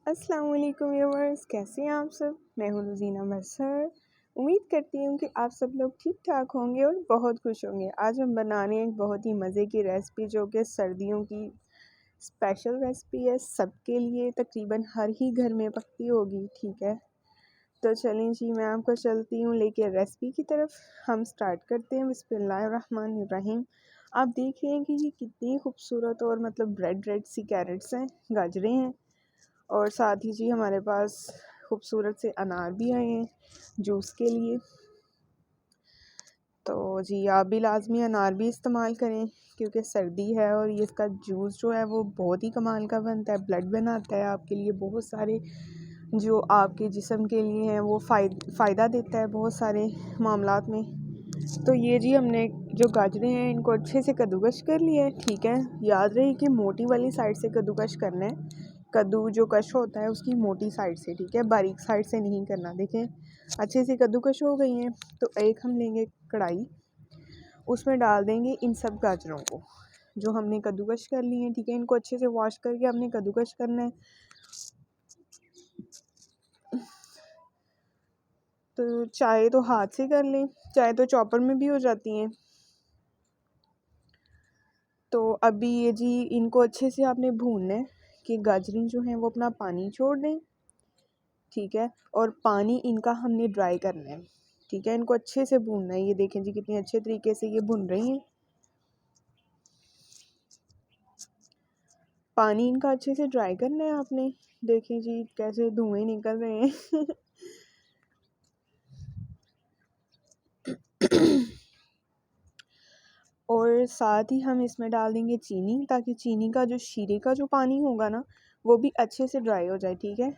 अस्सलाम वालेकुम व्यूअर्स, कैसे हैं आप सब। मैं हूँ रुज़ीना मज़हर। उम्मीद करती हूँ कि आप सब लोग ठीक ठाक होंगे और बहुत खुश होंगे। आज हम बना रहे हैं एक बहुत ही मज़े की रेसिपी जो कि सर्दियों की स्पेशल रेसिपी है। सबके लिए तकरीबन हर ही घर में पकती होगी, ठीक है। तो चलें जी, मैं आपको चलती हूँ लेके रेसिपी की तरफ। हम स्टार्ट करते हैं। बिस्मिल्लाहिर्रहमानिर्रहीम। आप देख रहे हैं कि ये कितनी खूबसूरत और मतलब रेड रेड सी कैरेट्स हैं, गाजरें हैं, और साथ ही जी हमारे पास खूबसूरत से अनार भी आए हैं जूस के लिए। तो जी आप भी लाजमी अनार भी इस्तेमाल करें क्योंकि सर्दी है और ये इसका जूस जो है वो बहुत ही कमाल का बनता है, ब्लड बनाता है आपके लिए। बहुत सारे जो आपके जिस्म के लिए हैं वो फ़ायदा देता है बहुत सारे मामलात में। तो ये जी हमने जो गाजरें हैं इनको अच्छे से कद्दूकस कर लिया है, ठीक है। याद रहे कि मोटी वाली साइड से कद्दूकस करना है। कद्दू जो कश होता है उसकी मोटी साइड से, ठीक है, बारीक साइड से नहीं करना। देखें अच्छे से कद्दूकस हो गई हैं। तो एक हम लेंगे कढ़ाई, उसमें डाल देंगे इन सब गाजरों को जो हमने कद्दूकस कर ली हैं, ठीक है। इनको अच्छे से वॉश करके हमने कद्दूकस करना है। तो चाहे तो हाथ से कर लें, चाहे तो चॉपर में भी हो जाती हैं। तो अभी ये जी इनको अच्छे से आपने भूनना है कि गाजरें जो हैं वो अपना पानी छोड़ दें, ठीक है। और पानी इनका हमने ड्राई करना है, ठीक है। इनको अच्छे से भूनना है। ये देखें जी कितने अच्छे तरीके से ये भुन रही हैं। पानी इनका अच्छे से ड्राई करना है आपने। देखें जी कैसे धुएं निकल रहे हैं और साथ ही हम इसमें डाल देंगे चीनी, ताकि चीनी का जो शीरे का जो पानी होगा ना वो भी अच्छे से ड्राई हो जाए, ठीक है।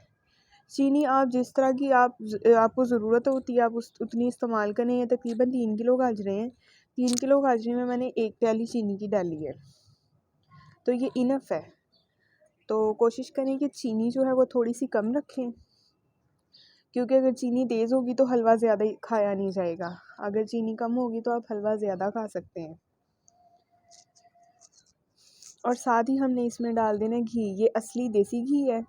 चीनी आप जिस तरह की आपको ज़रूरत होती है आप उतनी इस्तेमाल करें। ये तकरीबन 3 किलो गाजरें हैं। 3 किलो गाजरें में मैंने 1 प्याली चीनी की डाली है, तो ये इनफ है। तो कोशिश करें कि चीनी जो है वो थोड़ी सी कम रखें, क्योंकि अगर चीनी तेज़ होगी तो हलवा ज़्यादा खाया नहीं जाएगा। अगर चीनी कम होगी तो आप हलवा ज़्यादा खा सकते हैं। और साथ ही हमने इसमें डाल देना घी। ये असली देसी घी है,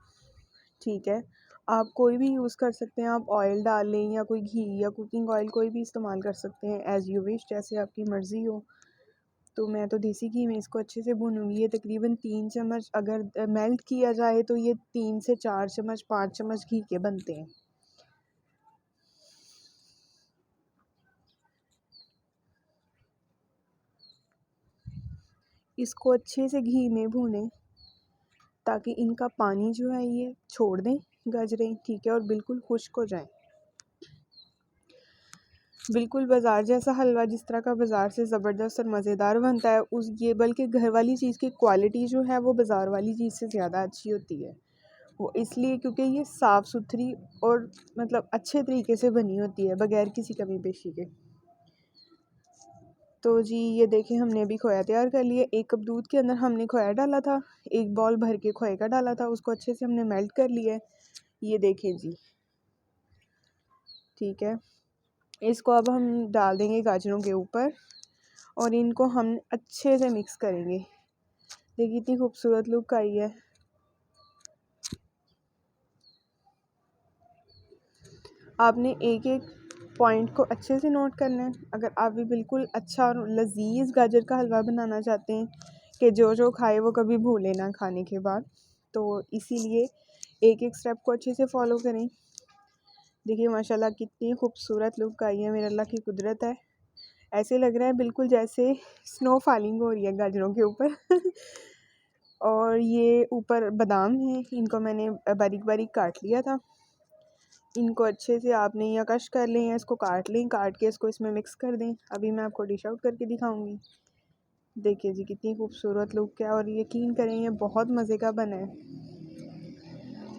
ठीक है। आप कोई भी यूज़ कर सकते हैं, आप ऑयल डाल लें या कोई घी या कुकिंग ऑयल कोई भी इस्तेमाल कर सकते हैं, एज़ यू विश, जैसे आपकी मर्ज़ी हो। तो मैं तो देसी घी में इसको अच्छे से भूनूंगी। ये तकरीबन 3 चम्मच अगर मेल्ट किया जाए तो ये 3 से 4 चम्मच 5 चम्मच घी के बनते हैं। इसको अच्छे से घी में भूनें ताकि इनका पानी जो है ये छोड़ दें गाजरें, ठीक है, और बिल्कुल खुश्क हो जाएं। बिल्कुल बाज़ार जैसा हलवा जिस तरह का बाज़ार से ज़बरदस्त और मज़ेदार बनता है, उस ये बल्कि घर वाली चीज़ की क्वालिटी जो है वो बाज़ार वाली चीज़ से ज़्यादा अच्छी होती है। वो इसलिए क्योंकि ये साफ़ सुथरी और मतलब अच्छे तरीके से बनी होती है, बगैर किसी कमी पेशी के। तो जी ये देखें हमने अभी खोया तैयार कर लिया। 1 कप दूध के अंदर हमने खोया डाला था, 1 बॉल भर के खोए का डाला था, उसको अच्छे से हमने मेल्ट कर लिया है। ये देखें जी, ठीक है। इसको अब हम डाल देंगे गाजरों के ऊपर और इनको हम अच्छे से मिक्स करेंगे। देखिए कितनी खूबसूरत लुक आई है। आपने एक एक पॉइंट को अच्छे से नोट करना है। अगर आप भी बिल्कुल अच्छा और लजीज गाजर का हलवा बनाना चाहते हैं कि जो जो खाए वो कभी भूले ना खाने के बाद, तो इसीलिए एक एक स्टेप को अच्छे से फॉलो करें। देखिए माशाल्लाह कितनी खूबसूरत लुक आई है, मेरे अल्लाह की कुदरत है। ऐसे लग रहा है बिल्कुल जैसे स्नो फॉलिंग हो रही है गाजरों के ऊपर और ये ऊपर बादाम हैं, इनको मैंने बारीक बारीक काट लिया था। इनको अच्छे से आपने या कश कर लें या इसको काट लें, काट के इसको इसमें मिक्स कर दें। अभी मैं आपको डिश आउट करके दिखाऊंगी। देखिए जी कितनी खूबसूरत लुक है और यकीन करें ये बहुत मज़े का बना है।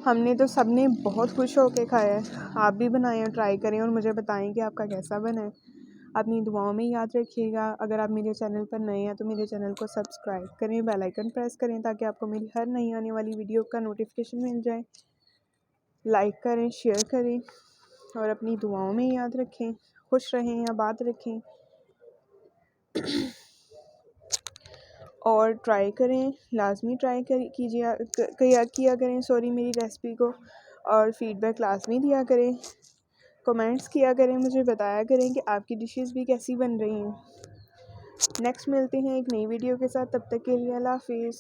हमने तो सबने बहुत खुश होकर खाया है। आप भी बनाएं और ट्राई करें और मुझे बताएं कि आपका कैसा बना है। अपनी दुआओं में याद रखिएगा। अगर आप मेरे चैनल पर नए हैं तो मेरे चैनल को सब्सक्राइब करें, बेल आइकन प्रेस करें ताकि आपको मेरी हर नई आने वाली वीडियो का नोटिफिकेशन मिल जाए। लाइक करें, शेयर करें और अपनी दुआओं में याद रखें। खुश रहें, आबाद रखें। और ट्राई करें, लाज़मी ट्राई किया करें सॉरी मेरी रेसिपी को, और फ़ीडबैक लाज़मी दिया करें, कमेंट्स किया करें, मुझे बताया करें कि आपकी डिशेस भी कैसी बन रही हैं। नेक्स्ट मिलते हैं एक नई वीडियो के साथ, तब तक के लिए अल्लाह हाफ़िज़।